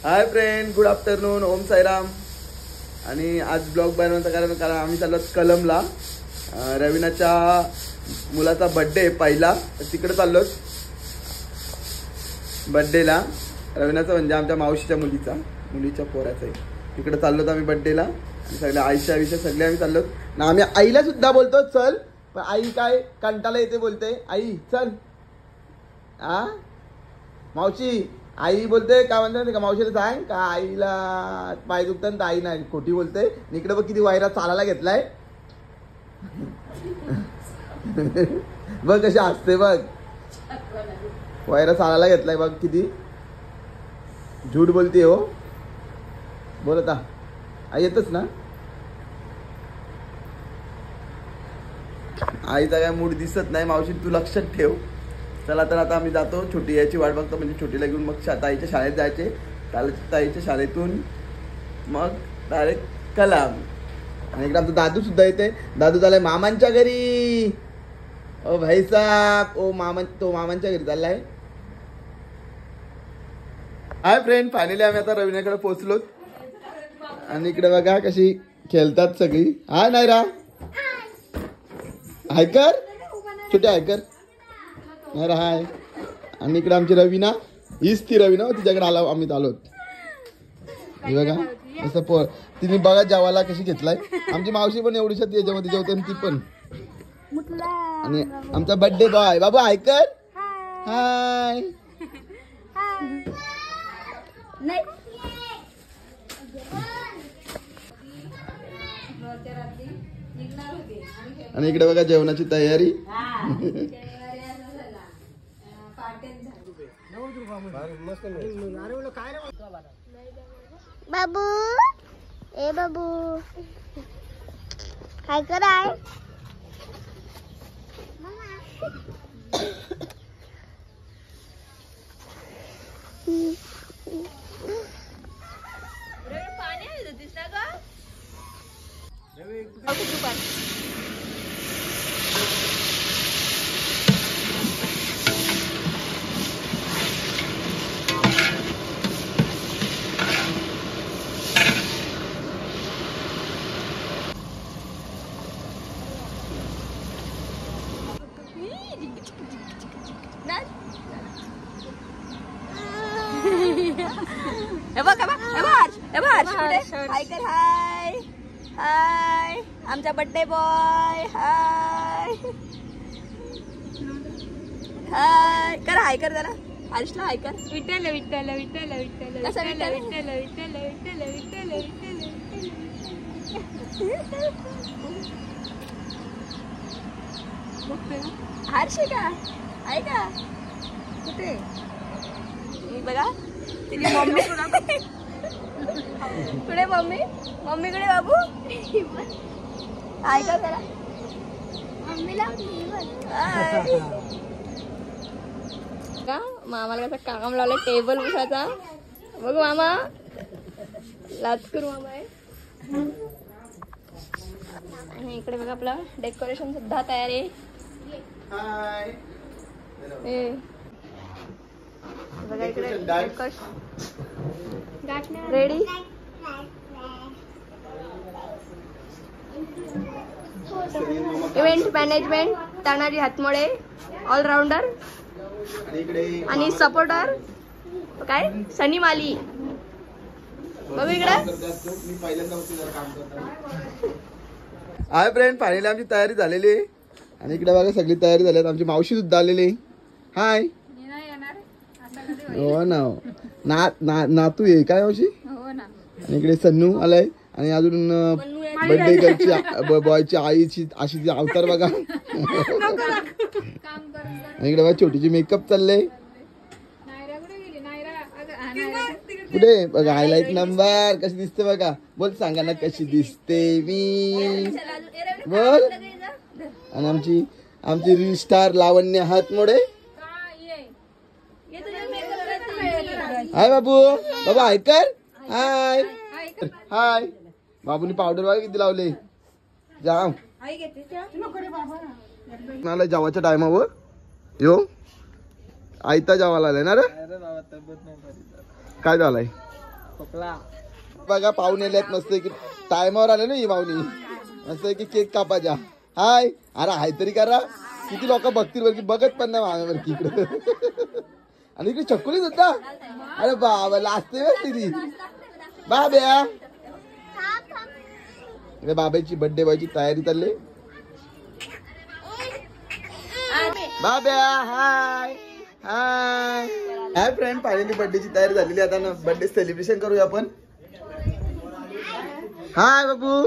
Hi friend, good afternoon, Om Sairam. आणि आज blog बनवण्याचं कारण आम्ही चाललो कलमला. रवीनाच्या मुलाचा बड्डे पहिला, तिकडे चाललो बड्डेला. रवीनाचा म्हणजे आमच्या मावशीच्या मुलीच्या पोराचा आहे. तिकडे चाललो आम्ही बड्डेला. आणि सगळ्या आईच्या विषय सगळे आम्ही चाललो ना. आम्ही आईला सुद्धा बोलतो चल, पण आई काय कंटाळा येते, बोलते आई चल. मावशी आई बोलते का म्हणते का मावशीला सांग का आईला पाय दुखतात तर आई नाही खोटी बोलते. इकडे बघ किती वायरा चालायला घेतलाय. बघ कशी असते बघ, वायरा चालायला घेतलाय बघ किती झूट बोलते हो. बोल आता आई येतच ना. आईचा काय मूड दिसत नाही. मावशी तू लक्षात ठेव. चला तर आता आम्ही जातो. छोटी याची वाट बघतो, म्हणजे छोटीला घेऊन मग ताईच्या शाळेत जायचे. ताईच्या शाळेतून मग डायरेक्ट कलाम. आणि इकडे आमचा दादू सुद्धा येते. दादू चाललाय मामांच्या घरी. ओ भाई साहब, तो मामांच्या घरी चाललाय. हाय फ्रेंड, फायनली आम्ही आता रवीनाकडे पोहोचलो. आणि इकडे बघा कशी खेळतात सगळी. हाय नायरा, हायकर छोटे हायकर नायरा हाय. आणि इकडे आमची रवीना, हीच ती रवीना, तिच्याकडे आला आम्ही आलो. हे बघा असं पोर तिने बघा जेवायला कशी घेतलाय. आमची मावशी पण एवढीच याच्यामध्ये जेवते ती पण. आणि आमचा बर्थडे बॉय बाबू हायकर. हाय. आणि इकडे बघा जेवणाची तयारी. बाबू ए बाबू काय कराय. पाणी आहे दिसला का. हाय कर. हाय हाय आमचा बर्थडे बॉय. हाय हाय कर. हाय कर जरा हर्षला. हाय कर. विठ्ठल विठ्ठल विठ्ठल विठ्ठल विठ्ठल विठ्ठल विठ्ठल विठ्ठल विठ्ठल विठ्ठल. हर्ष का आहे का कुठे बघा तिची मम्मी कुठे. मम्मी कुठे बाबू. हाय का जरा मम्मीला. मामाला कसं काम लावलं टेबल उसाचा. बघ मामा लाचकूर मामा आहे. आणि इकडे बघा आपलं डेकोरेशन सुद्धा तयार आहे. बघा इकडे ready. Event management Tanaji Hatmode, allrounder आणि सपोर्टर काय सनी माली. बघू इकडे. हाय फ्रेंड, फायनली आमची तयारी झालेली आहे. आणि इकडे बघा सगळी तयारी झाली. आमची मावशी सुद्धा आलेली. हाय. हो ना नातू आहे काय मावशी. आणि इकडे सन्नू आलाय. आणि अजून बर्थडे गर्लची बॉयची आईची अशी अवतार बघा. आणि इकडे बघा छोटीची मेकअप चालले. कुठे बघा हायलाइट नंबर कशी दिसते बघा. बोल सांगा ना कशी दिसते मी बोल. आणि आमची रील स्टार लावण्य हातमोडे. हाय बाबू. बाबा हाय कर. हाय हाय. बाबूनी पावडर बघा किती लावले. जाम मला जेवायच्या टायमावर यो आयता जेवायला आलाय ना रे. काय झालंय बघा पाहुणे आल्यात मस्त की टायमावर आले ना ही पाहुणी मस्त की केक कापायच्या. हाय अरे हाय तरी करा किती लोक बघतील बरं की बघत पण नाही माझ्यावरती इकडे आणि इकडे चक्कुलीच होता. अरे बाबा लाजते ती बाब्या इकडे बाबाची बर्थडे बॉयची तयारी चालली. बाब्या हाय हाय हाय फ्रेंड फायनली बर्थडेची तयारी झालेली आता ना बर्थडे सेलिब्रेशन करूया आपण. हाय बाबू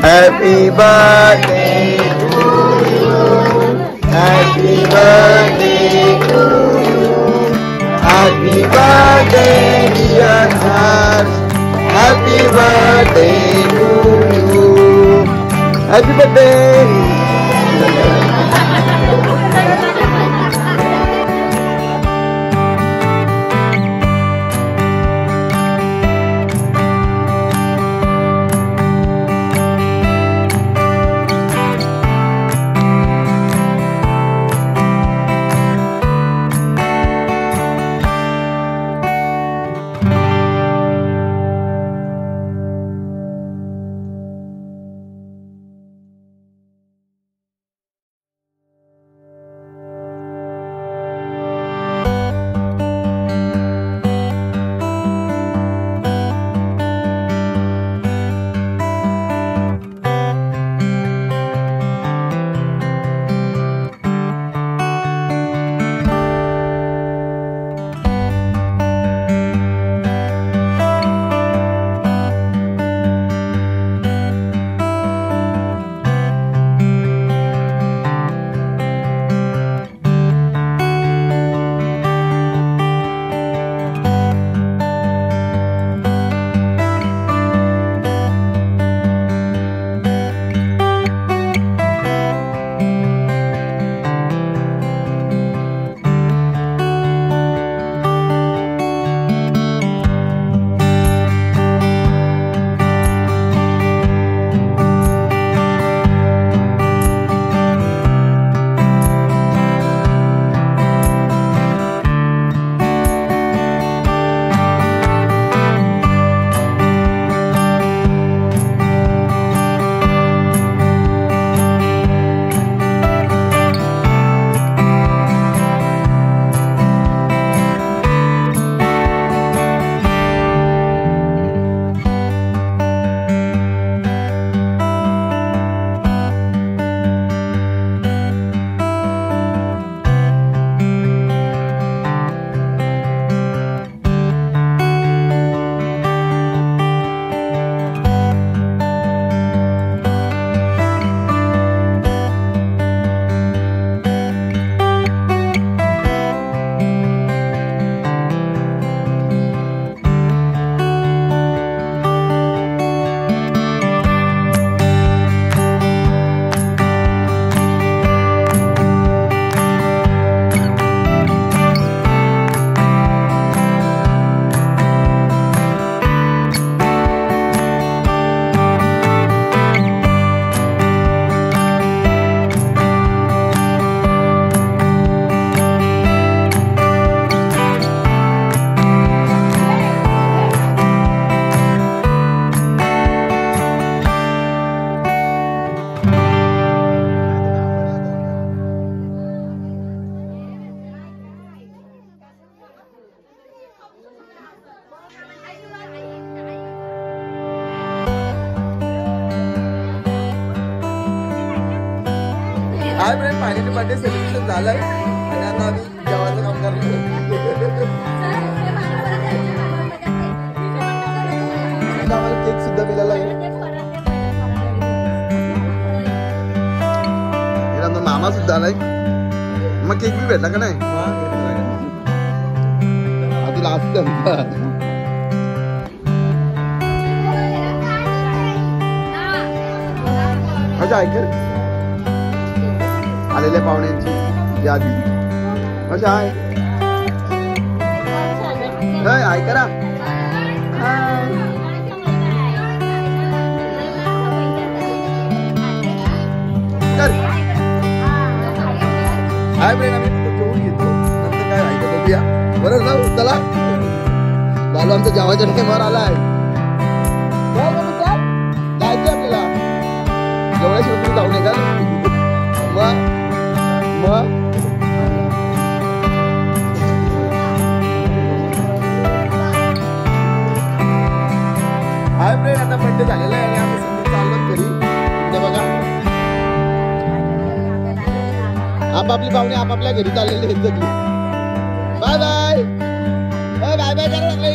Happy birthday to you. Happy birthday to you. Happy birthday dear sir. Happy birthday to you. Happy birthday. Hi friend, finally birthday celebration झालंय आणि आता आम्ही जेवायचं काम करतो. आम्हाला केक सुद्धा दिलेला आहे. मामा सुद्धा आलाय. मग केक बी भेटला का नाही? आधी लास्ट अच्छा ऐकर आलेल्या पाहुण्यांची यादी कशा आहे ऐकरा. हाय फ्रेंड, आम्ही जेवून घेतो नंतर काय ऐकत बघूया. बरं जाऊ चला. झालो आमचा जेवायच्या टाइमवर आलाय. जायचं आपल्याला जेवणाशिवाय तुम्ही जाऊ नये का? मग हाय फ्रेंड, आता बर्थडे झालेला आहे आणि आम्ही संध्या चाललो घरी. ते बघा आपापली पाहुणे आपापल्या घरी चाललेले आहेत सगळी. Bye bye bye bye bye करा बाय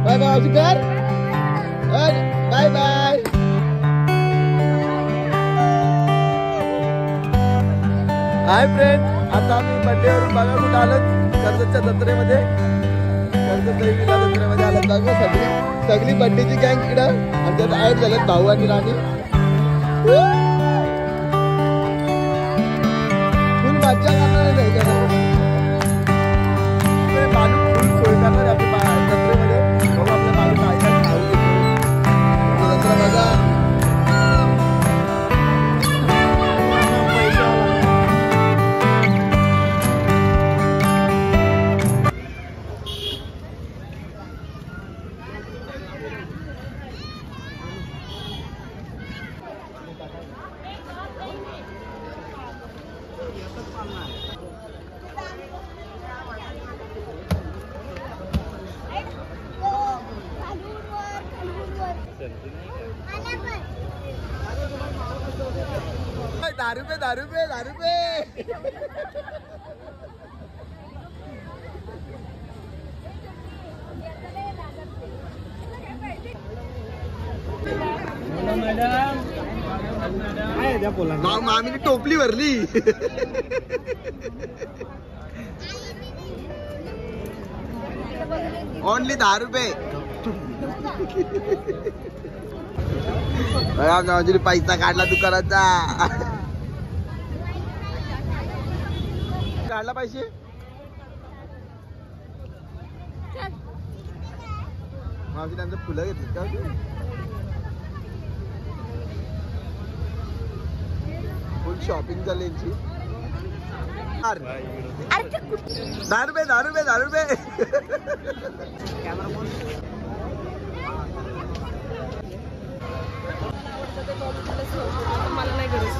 बाय बाय बाय कर बाय बाय. हाय फ्रेंड, आता आम्ही बर्थडेवरून बघा कुठं आलोत. कर्जतच्या जत्रेमध्ये, कर्जत देवीला जत्रेमध्ये आलोत. बघा सगळी बर्थडेची गँग इकडं आमच्यात ऍड झाल्यात. भाऊ आणि राणी फुल मज्जा करणार आहे. बालू फुल सोय करणार आहे आपल्या जत्रेमध्ये. बघू आपल्या बालू काय काय खाऊ घेतो जत्रा बघा. दारू पे दारू पे दारू पे. मामीने टोपली भरली. ओनली 10 रुपये. पैसा काढला दुकानाचा. काढला पैसे. मावशी त्यांचं फुलं घेतली का? फुल शॉपिंग झाली यांची. 10 रुपये 10 रुपये 10 रुपये. मला नाही गरज.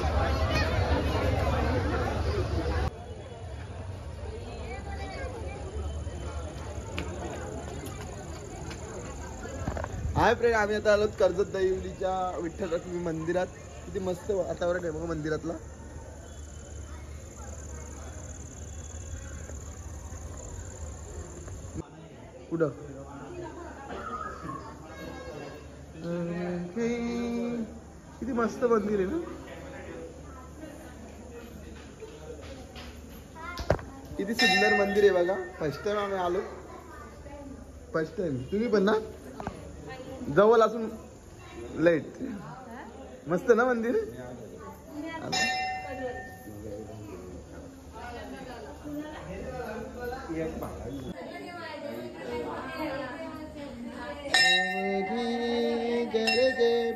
हाय फ्रेंड, आम्ही आता आलो कर्जत देवीच्या विठ्ठल रखुमाई मंदिरात. किती मस्त वातावरण आहे बघा मंदिरातला. कुठं किती मस्त मंदिर आहे ना. किती सुंदर मंदिर आहे बघा. फर्स्ट टाइम आम्ही आलो. फर्स्ट टाइम तुम्ही पण ना. जवळ असून लेट. मस्त ना मंदिर.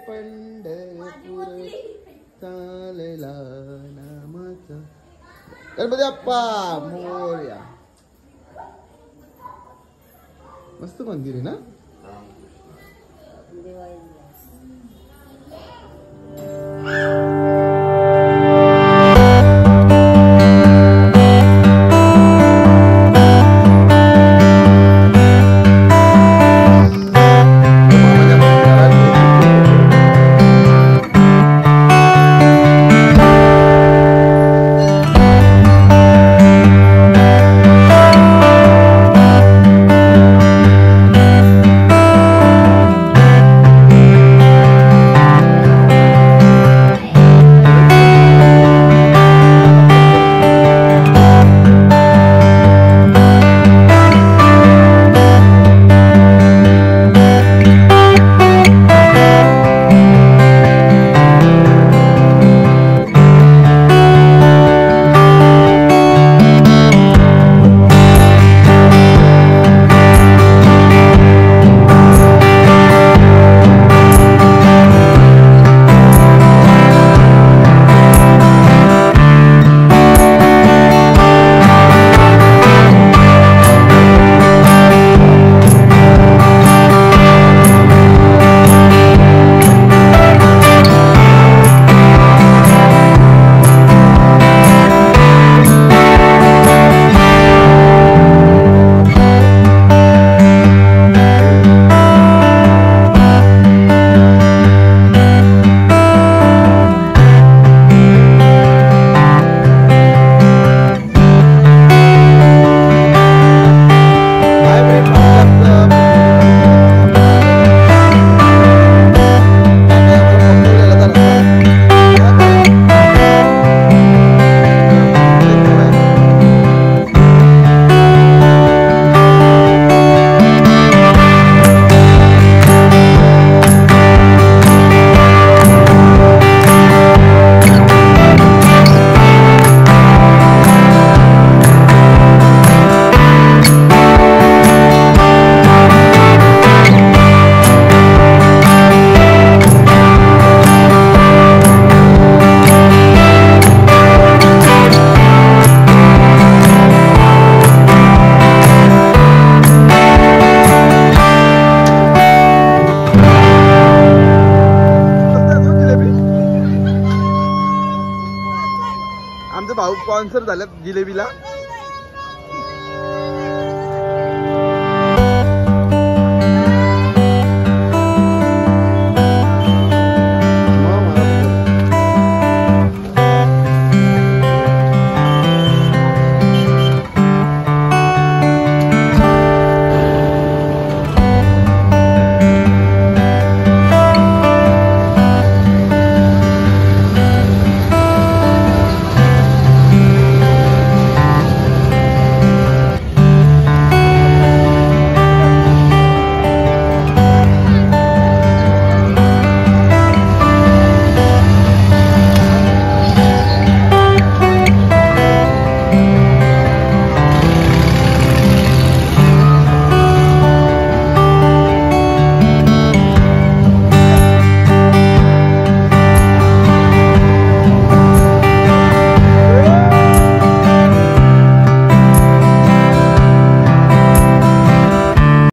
पंढरपूर चालला नामाचा. गणपती बाप्पा मोरया. मस्त मंदिर आहे ना. स्पॉन्सर झाल्यात जिलेबीला.